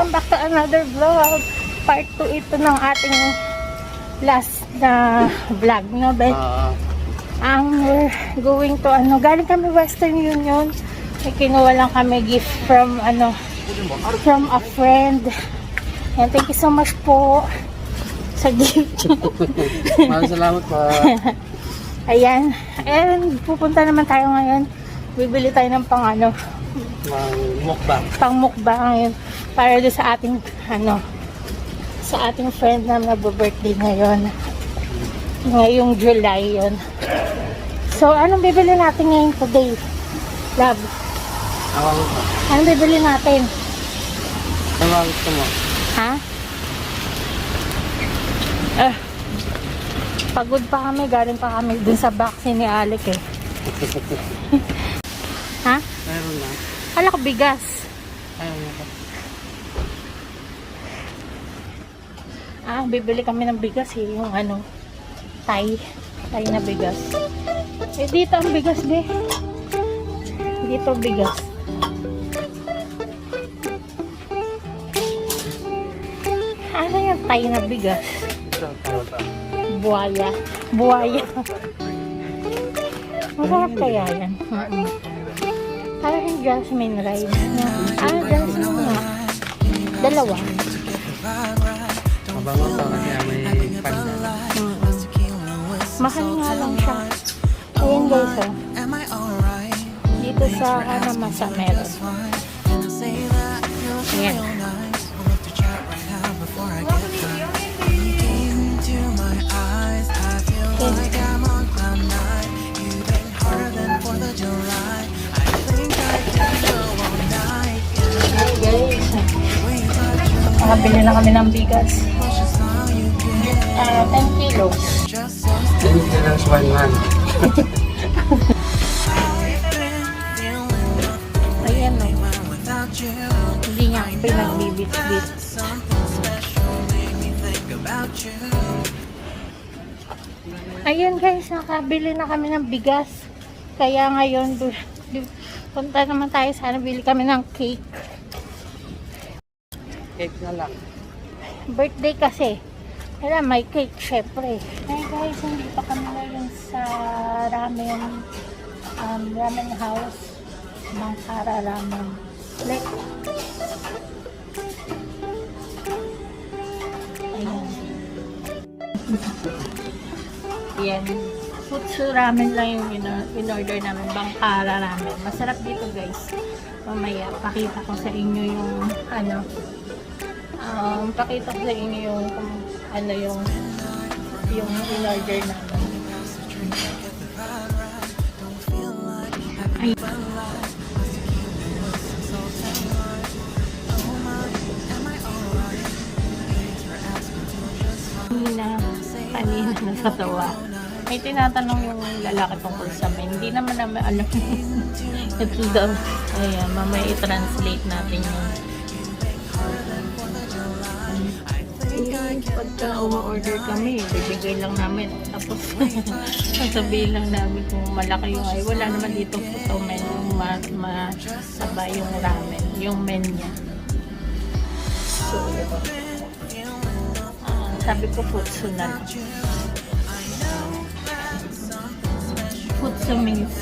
Welcome back to another vlog. Part 2 ito ng ating last na vlog, no, Ben? We're going to, galing kami Western Union. May kinuha lang kami gift from, from a friend. And thank you so much po sa gift. Maraming salamat po. Ayan. And pupunta naman tayo ngayon. Bibili tayo ng Mukbang. pang mukbang ngayon para doon sa ating sa ating friend na nagbo-birthday ngayon. Ngayong July yun. So, anong bibili natin ngayon today? Love. Anong bibili natin? Ano gusto mo? Ha? Pagod pa kami. Galing pa kami dun sa vaccine ni Alec eh. Ha? Meron na. Kala ko bigas. Ayaw na ka. Bibili kami ng bigas eh. Yung Thai na bigas. Eh, dito ang bigas, be. Dito bigas. Ano yung Thai na bigas? Buwaya. Buwaya. Masarap kaya yan. Parang yung jasmine rice. Jasmine nga. Dalawa. Mabango to kasi may pandan. Mahal nga lang siya. Ayan guys, dito sa Masa meron. Ayan. Nakabili na kami ng bigas. 10 kilos. Hindi ka lang swanman. Ayan o. Hindi niya pinagbibit-bit. Ayan guys, nakabili na kami ng bigas. Kaya ngayon, punta naman tayo. Sana bili kami ng cake. Cake na lang. Birthday kasi. Kaya may cake, syempre. Hey guys, hindi pa kami ngayon sa ramen house. Bangkara Ramen. Like, ayan. Yan. Futsu ramen lang yung in-order namin. Bangkara Ramen. Masarap dito guys. Mamaya, pakita ko sa inyo yung pakita ko sa inyo yung yung in-order namin. Ay. Kanina nasatawa. May tinatanong yung lalaki tungkol sa amin. Hindi naman namin alam. Ito daw. Ayan, mamaya i-translate natin yung pagka uma-order kami, bibigay lang namin. Tapos, sasabihin lang namin kung malaki yung ay. Wala naman dito photo menu, masaba yung ramen, yung menu niya. So, sabi ko futsu na lang. Futsu means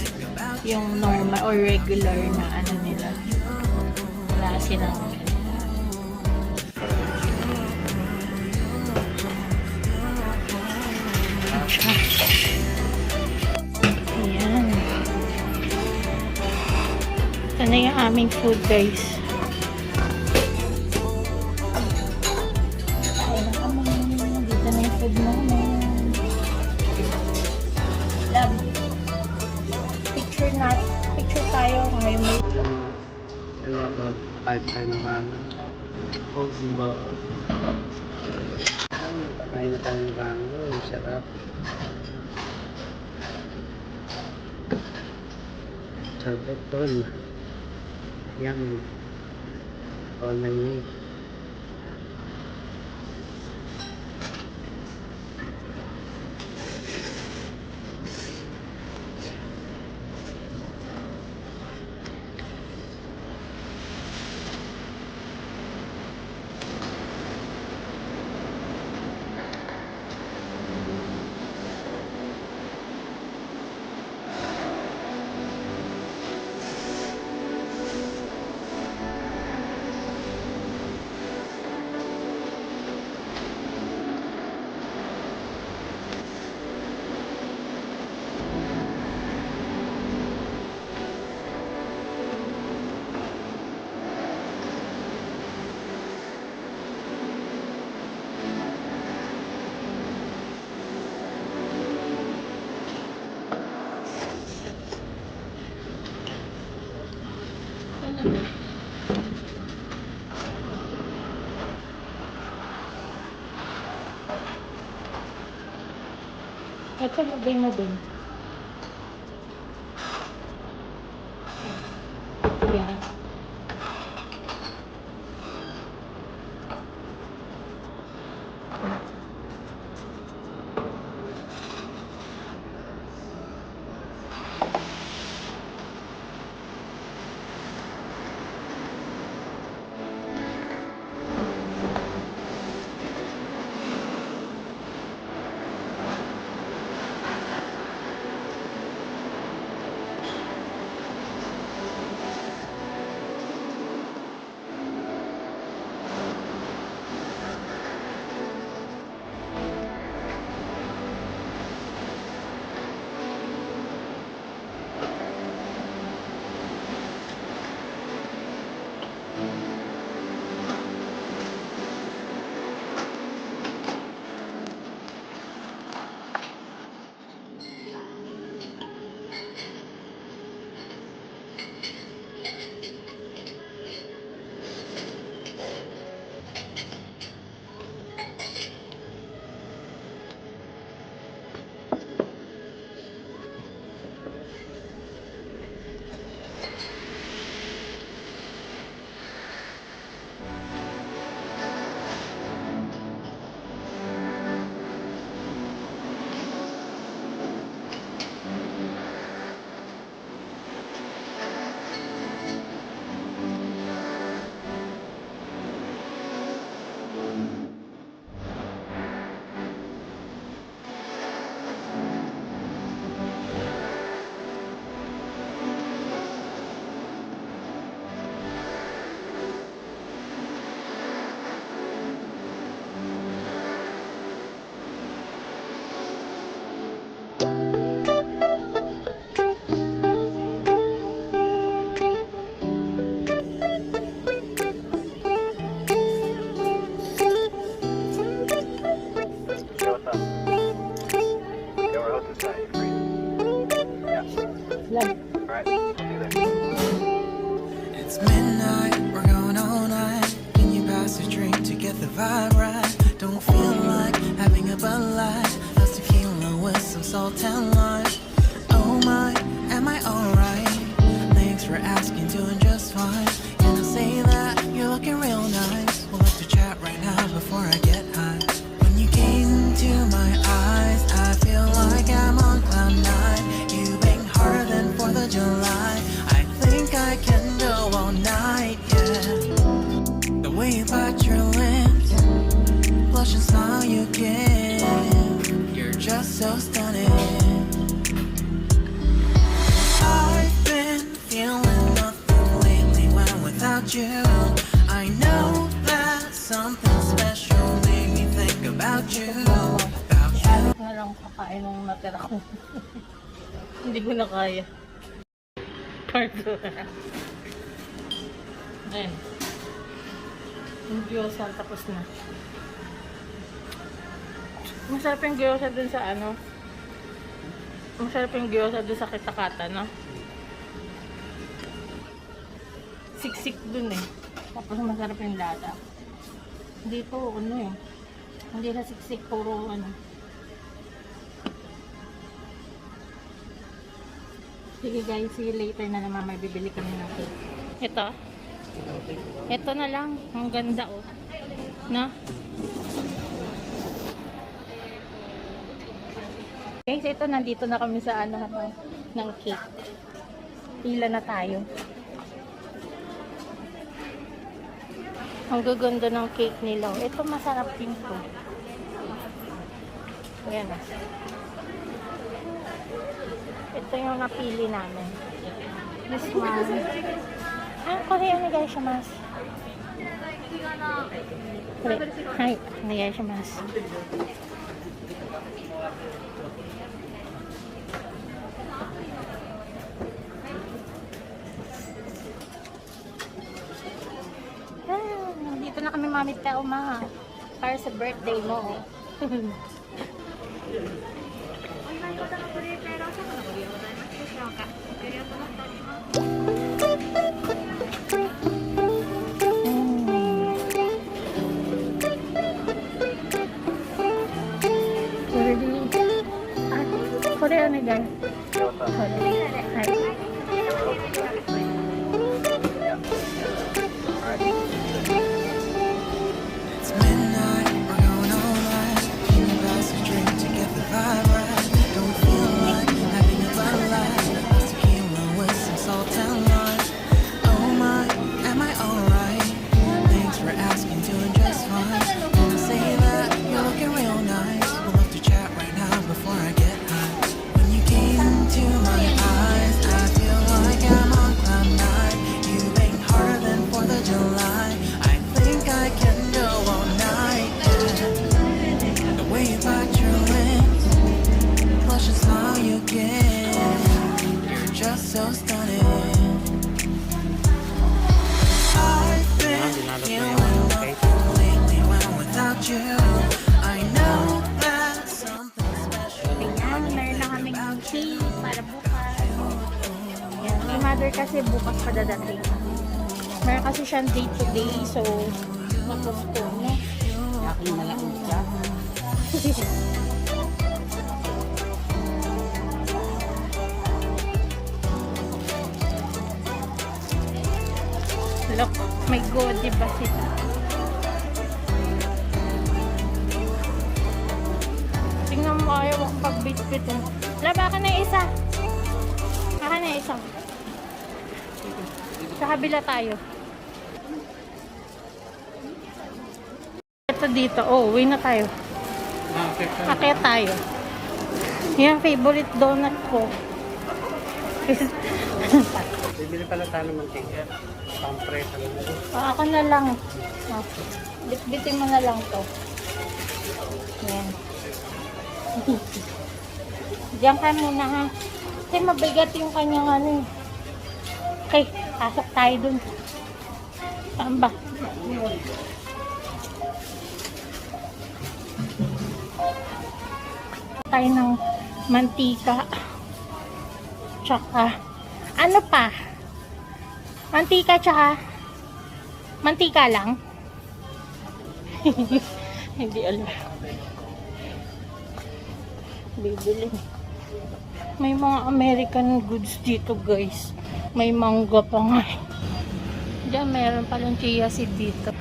yung normal or regular na nila. Klase ng ayan. Ito na yung aming food guys. Dito na yung food namin. Love. Picture tayo ngayon. Kahit tayo ng kain na tayo ng bango. Sarap. Sarap tol. Yang all my need. Ito, lagay mo din. Yan. Lag. It's midnight, we're going all night. Can you pass a drink to get the vibe right? Don't feel like having a Bud Light. Just tequila with some salt and lime. Oh my, am I alright? Thanks for asking, doing just fine. Can I say that you're looking real nice? We'll have to chat right now before I get high. When you gaze into my eyes, I feel like I'm on cloud nine. You bang harder than 4th of July. I think I can go all night, yeah. The way you bite your lips, blush and smile you give, you're just so stunning. I've been feeling nothing lately when without you. I know that something special made me think about you. About you. Na lang kakain ng natira ko. Hindi ko na kaya. Part 2. Ayan. Yung gyoza tapos na. Masarap yung gyoza dun sa ano. Masarap yung gyoza dun sa Kitakata, no? Siksik dun eh. Tapos masarap yung lata. Dito, ano eh. Hindi na siksik, puro ano. Sige guys, see you later na naman. May bibili kami ng cake. Ito. Ito na lang. Ang ganda oh. Na? Guys, ito. Nandito na kami sa ano ng cake. Pila na tayo. Ang gaganda ng cake nila. Ito masarap din to. Ayan oh. Ito yung napili namin. This one. Ah, Korean onegaishimasu. Hai, onegaishimasu. Ah, nandito na kami Mami Telma. Para sa birthday mo. オンライン型のプレイペイラーショップのご利用ございますでしょうか。ご利用となっております。just so stunning. I've been feeling nothing lately when without you. I know that something special. Ayan, meron na kaming tea para bukas. Yan, si mother kasi bukas pa dadating. Meron kasi siyang day to day, so mag-postpone, no? Akin na lang siya. Look, may goodie ba sila? Tingnan mo, ayaw ako pag-bit-bitin. Wala, baka na isa. Baka na isa. Sa kabila tayo. Ito dito. Oh, uwi na tayo. Akit tayo. Yan, favorite donut ko. Bibili pala tayo ng mantika. Pampresa lang ito. Ako na lang. Oh, bit-bitin mo na lang to. Yan. Diyan ka muna ha. Kasi mabigat yung kanyang ano eh. Okay, pasok tayo dun. Saan ba? Tayo ng mantika. Tsaka, ano pa? Mantika tsaka, mantika lang? Hindi alam. Bibili. May mga American goods dito guys. May mangga pa nga. Diyan meron palang chia seed dito.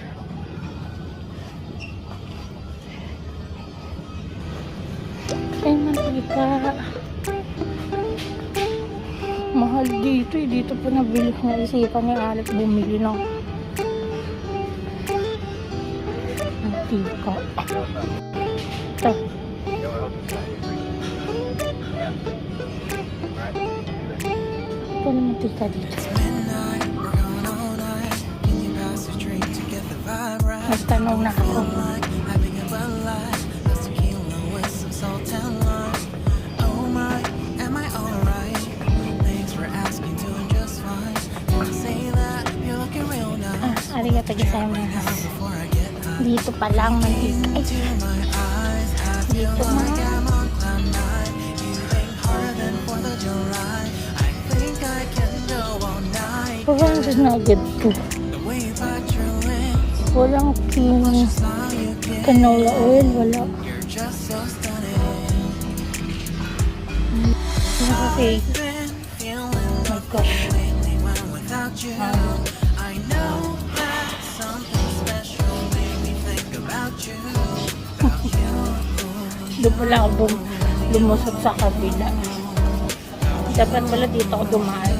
Ay, mantika. Mahal dito eh. Dito pa nabili. Naisipan ni Alec bumili ng mantika. Ito. Ito na mantika dito. Midnight, we're going all night. Can you pass a drink to get the vibe right? Nagtanong na ako. Like having a Bud Light, plus tequila with some salt and lime. Oh my, am I alright? Thanks for asking, doing just fine. Can I say that you're looking real nice? Arigato gozaimasu. Before I get high, Dito pa lang mantika. Ay, to my eyes, I feel dito like na. I'm on cloud nine. You think harder than 4th of July. I think I can go all night. Parang nugget ko. The way you bite your lips, Walang king smile you give. canola oil. Wala. You're just so stunning. Kasi, Been feeling my gosh. lately when without you. I know that something special made me think about you. Doon pala ako lumusot sa kabila. Dapat pala dito ako dumaan.